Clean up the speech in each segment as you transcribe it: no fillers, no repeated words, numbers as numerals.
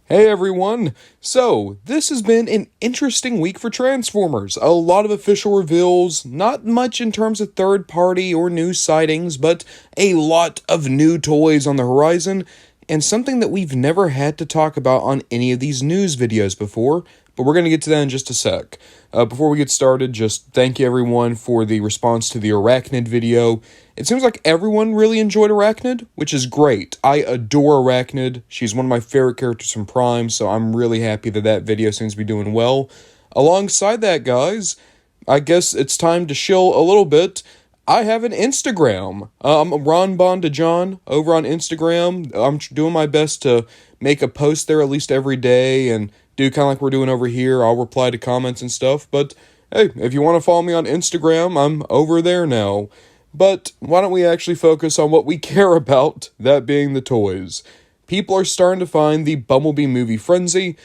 Hey everyone! So, this has been an interesting week for Transformers. A lot of official reveals, not much in terms of third party or new sightings, but a lot of new toys on the horizon, and something that we've never had to talk about on any of these news videos before, but we're going to get to that in just a sec. Before we get started, just thank you everyone for the response to the Arachnid video. It seems like everyone really enjoyed Arachnid, which is great. I adore Arachnid. She's one of my favorite characters from Prime, so I'm really happy that that video seems to be doing well. Alongside that, guys, I guess it's time to shill a little bit. I have an Instagram. I'm Ron Bondajon over on Instagram. I'm doing my best to make a post there at least every day and do kind of like we're doing over here. I'll reply to comments and stuff. But hey, if you want to follow me on Instagram, I'm over there now. But why don't we actually focus on what we care about, that being the toys. People are starting to find the Bumblebee movie frenzy.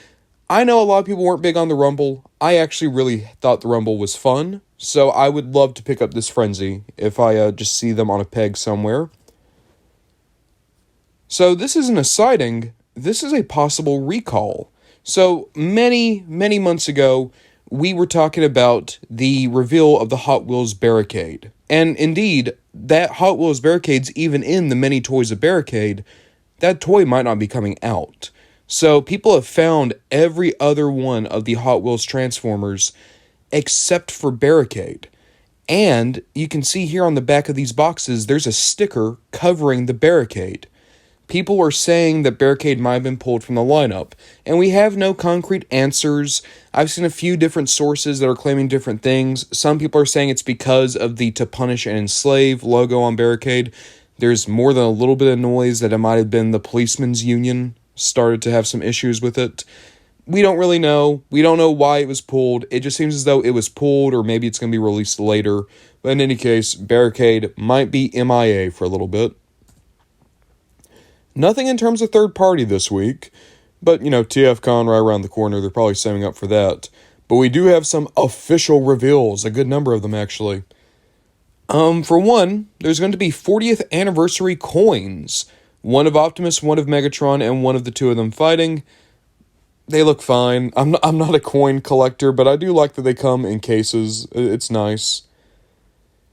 I know a lot of people weren't big on the Rumble. I actually really thought the Rumble was fun, so I would love to pick up this frenzy if I just see them on a peg somewhere. So this isn't a sighting, this is a possible recall. So many months ago, we were talking about the reveal of the Hot Wheels Barricade. And indeed, that Hot Wheels Barricade's even in the many toys of Barricade. That toy might not be coming out. So people have found every other one of the Hot Wheels Transformers except for Barricade. And you can see here on the back of these boxes, there's a sticker covering the Barricade. People are saying that Barricade might have been pulled from the lineup, and we have no concrete answers. I've seen a few different sources that are claiming different things. Some people are saying it's because of the To Punish and Enslave logo on Barricade. There's more than a little bit of noise that it might have been the Policemen's Union started to have some issues with it. We don't really know. We don't know why it was pulled. It just seems as though it was pulled, or maybe it's going to be released later. But in any case, Barricade might be MIA for a little bit. Nothing in terms of third party this week, but TFCon right around the corner, they're probably saving up for that. But we do have some official reveals, a good number of them actually. For one, there's going to be 40th anniversary coins. One of Optimus, one of Megatron, and one of the two of them fighting. They look fine. I'm not a coin collector, but I do like that they come in cases. It's nice.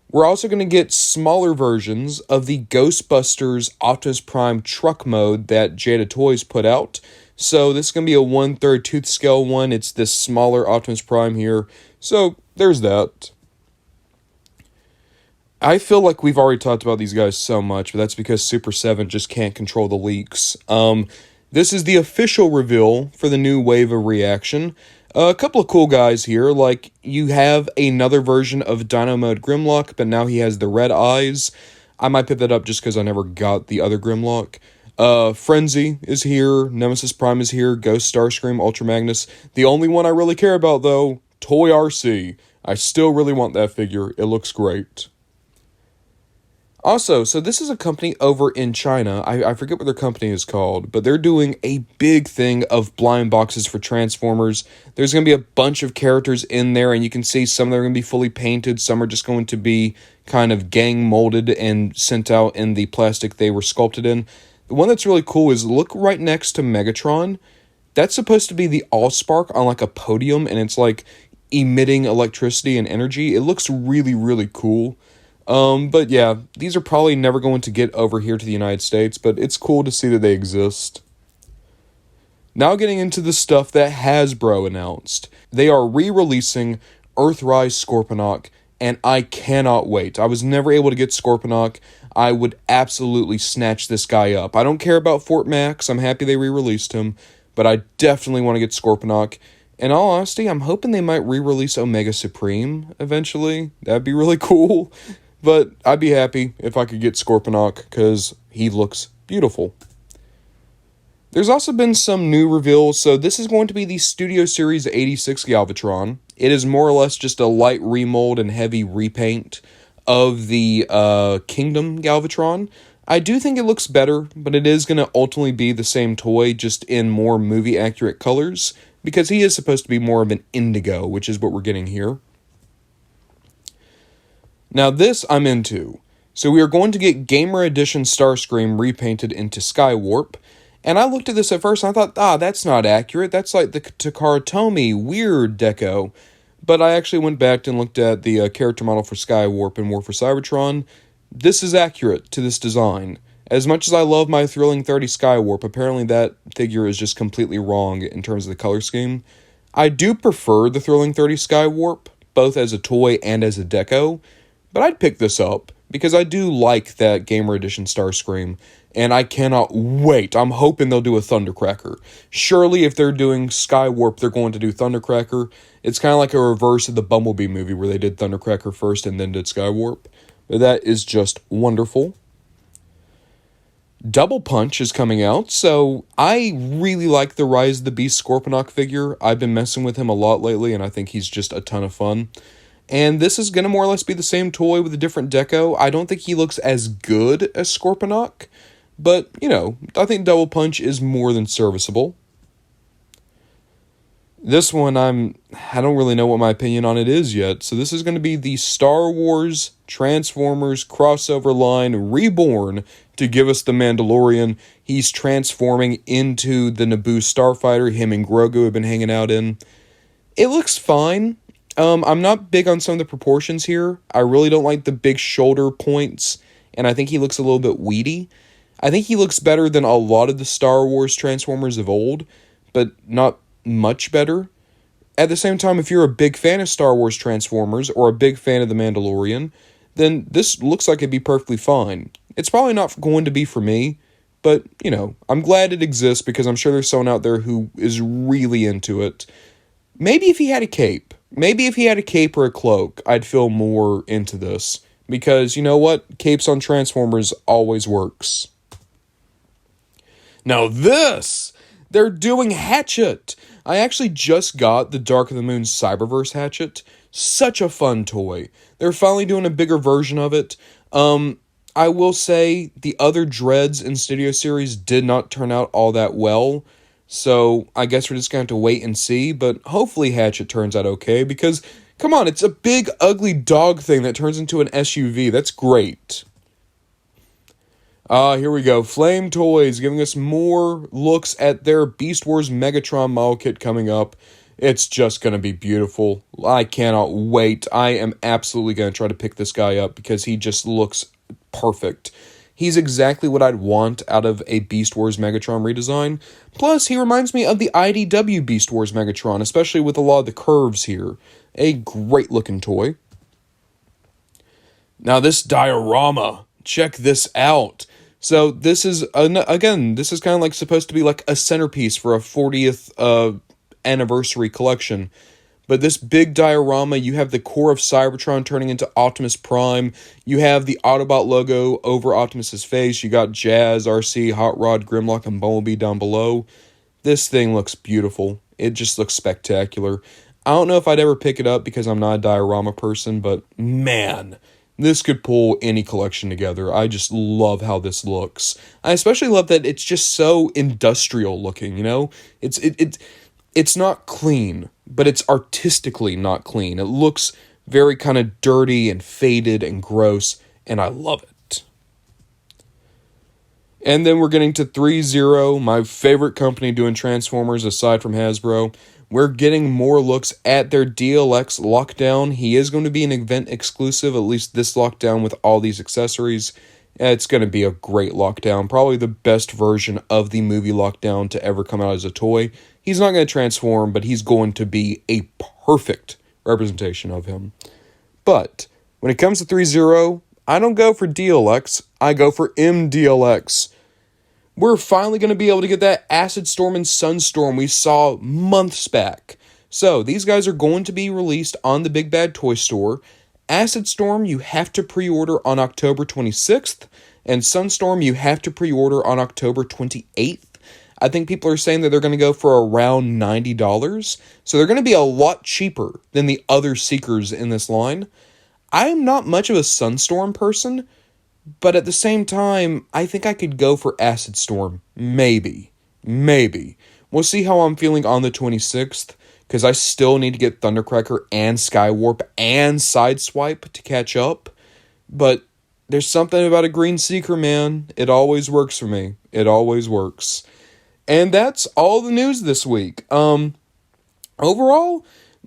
We're also going to get smaller versions of the Ghostbusters Optimus Prime truck mode that Jada Toys put out. So this is going to be a 1/3 tooth scale one. It's this smaller Optimus Prime here. So there's that. I feel like we've already talked about these guys so much, but that's because Super 7 just can't control the leaks. This is the official reveal for the new wave of reaction. A couple of cool guys here, like you have another version of Dino Mode Grimlock, but now he has the red eyes. I might pick that up just because I never got the other Grimlock. Frenzy is here, Nemesis Prime is here, Ghost Starscream, Ultra Magnus. The only one I really care about though, Toy RC. I still really want that figure, it looks great. Also, so this is a company over in China. I forget what their company is called, but they're doing a big thing of blind boxes for Transformers. There's going to be a bunch of characters in there, and you can see some of them are going to be fully painted. Some are just going to be kind of gang molded and sent out in the plastic they were sculpted in. The one that's really cool is look right next to Megatron. That's supposed to be the Allspark on like a podium, and it's like emitting electricity and energy. It looks really, really cool. But yeah, these are probably never going to get over here to the United States, but it's cool to see that they exist. Now getting into the stuff that Hasbro announced. They are re-releasing Earthrise Scorponok, and I cannot wait. I was never able to get Scorponok. I would absolutely snatch this guy up. I don't care about Fort Max. I'm happy they re-released him, but I definitely want to get Scorponok. In all honesty, I'm hoping they might re-release Omega Supreme eventually. That'd be really cool. But I'd be happy if I could get Scorponok, because he looks beautiful. There's also been some new reveals, so this is going to be the Studio Series 86 Galvatron. It is more or less just a light remold and heavy repaint of the Kingdom Galvatron. I do think it looks better, but it is going to ultimately be the same toy, just in more movie-accurate colors, because he is supposed to be more of an indigo, which is what we're getting here. Now this I'm into. So we are going to get Gamer Edition Starscream repainted into Skywarp, And I looked at this at first and I thought, that's not accurate. That's like the Takara Tomy weird deco. But I actually went back and looked at the character model for Skywarp and War for Cybertron. This is accurate to this design. As much as I love my Thrilling 30 Skywarp, apparently that figure is just completely wrong in terms of the color scheme. I do prefer the Thrilling 30 Skywarp, both as a toy and as a deco, but I'd pick this up because I do like that Gamer Edition Starscream, and I cannot wait. I'm hoping they'll do a Thundercracker. Surely if they're doing Skywarp, they're going to do Thundercracker. It's kind of like a reverse of the Bumblebee movie where they did Thundercracker first and then did Skywarp. But that is just wonderful. Double Punch is coming out, so I really like the Rise of the Beast Scorponok figure. I've been messing with him a lot lately, and I think he's just a ton of fun. And this is going to more or less be the same toy with a different deco. I don't think he looks as good as Scorponok, but, I think Double Punch is more than serviceable. This one, I don't really know what my opinion on it is yet. So this is going to be the Star Wars Transformers crossover line reborn to give us the Mandalorian. He's transforming into the Naboo starfighter him and Grogu have been hanging out in. It looks fine. I'm not big on some of the proportions here. I really don't like the big shoulder points, and I think he looks a little bit weedy. I think he looks better than a lot of the Star Wars Transformers of old, but not much better. At the same time, if you're a big fan of Star Wars Transformers or a big fan of The Mandalorian, then this looks like it'd be perfectly fine. It's probably not going to be for me, but, I'm glad it exists because I'm sure there's someone out there who is really into it. Maybe if he had a cape. Maybe if he had a cape or a cloak, I'd feel more into this. Because, you know what? Capes on Transformers always works. Now this! They're doing Hatchet! I actually just got the Dark of the Moon Cyberverse Hatchet. Such a fun toy. They're finally doing a bigger version of it. I will say the other Dreads in Studio Series did not turn out all that well. So I guess we're just going to have to wait and see. But hopefully Hatchet turns out okay. Because, come on, it's a big, ugly dog thing that turns into an SUV. That's great. Here we go. Flame Toys giving us more looks at their Beast Wars Megatron model kit coming up. It's just going to be beautiful. I cannot wait. I am absolutely going to try to pick this guy up because he just looks perfect. He's exactly what I'd want out of a Beast Wars Megatron redesign. Plus, he reminds me of the IDW Beast Wars Megatron, especially with a lot of the curves here. A great looking toy. Now this diorama. Check this out. So this is, again, this is kind of like supposed to be like a centerpiece for a 40th anniversary collection. But this big diorama, you have the core of Cybertron turning into Optimus Prime. You have the Autobot logo over Optimus's face. You got Jazz, RC, Hot Rod, Grimlock, and Bumblebee down below. This thing looks beautiful. It just looks spectacular. I don't know if I'd ever pick it up because I'm not a diorama person, but man, this could pull any collection together. I just love how this looks. I especially love that it's just so industrial looking, It's not clean, but it's artistically not clean. It looks very kind of dirty and faded and gross, and I love it. And then we're getting to 3-0, my favorite company doing Transformers aside from Hasbro. We're getting more looks at their DLX Lockdown. He is going to be an event exclusive, at least this Lockdown with all these accessories. It's going to be a great Lockdown, probably the best version of the movie Lockdown to ever come out as a toy. He's not going to transform, but he's going to be a perfect representation of him. But when it comes to 3-0, I don't go for DLX, I go for MDLX. We're finally going to be able to get that Acid Storm and Sunstorm we saw months back. So, these guys are going to be released on the Big Bad Toy Store. Acid Storm, you have to pre-order on October 26th, and Sunstorm, you have to pre-order on October 28th. I think people are saying that they're going to go for around $90, so they're going to be a lot cheaper than the other Seekers in this line. I am not much of a Sunstorm person, but at the same time, I think I could go for Acid Storm. Maybe. We'll see how I'm feeling on the 26th, because I still need to get Thundercracker and Skywarp and Sideswipe to catch up. But there's something about a Green Seeker, man. It always works for me. It always works. And that's all the news this week. Overall,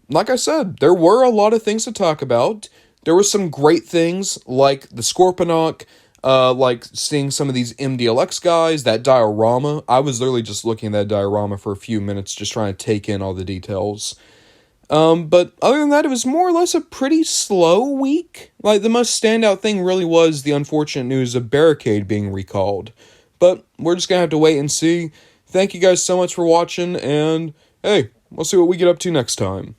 like I said, there were a lot of things to talk about. There were some great things like the Scorponok, like seeing some of these MDLX guys, that diorama. I was literally just looking at that diorama for a few minutes, just trying to take in all the details. But other than that, it was more or less a pretty slow week. Like, the most standout thing really was the unfortunate news of Barricade being recalled. But we're just gonna have to wait and see. Thank you guys so much for watching, and hey, we'll see what we get up to next time.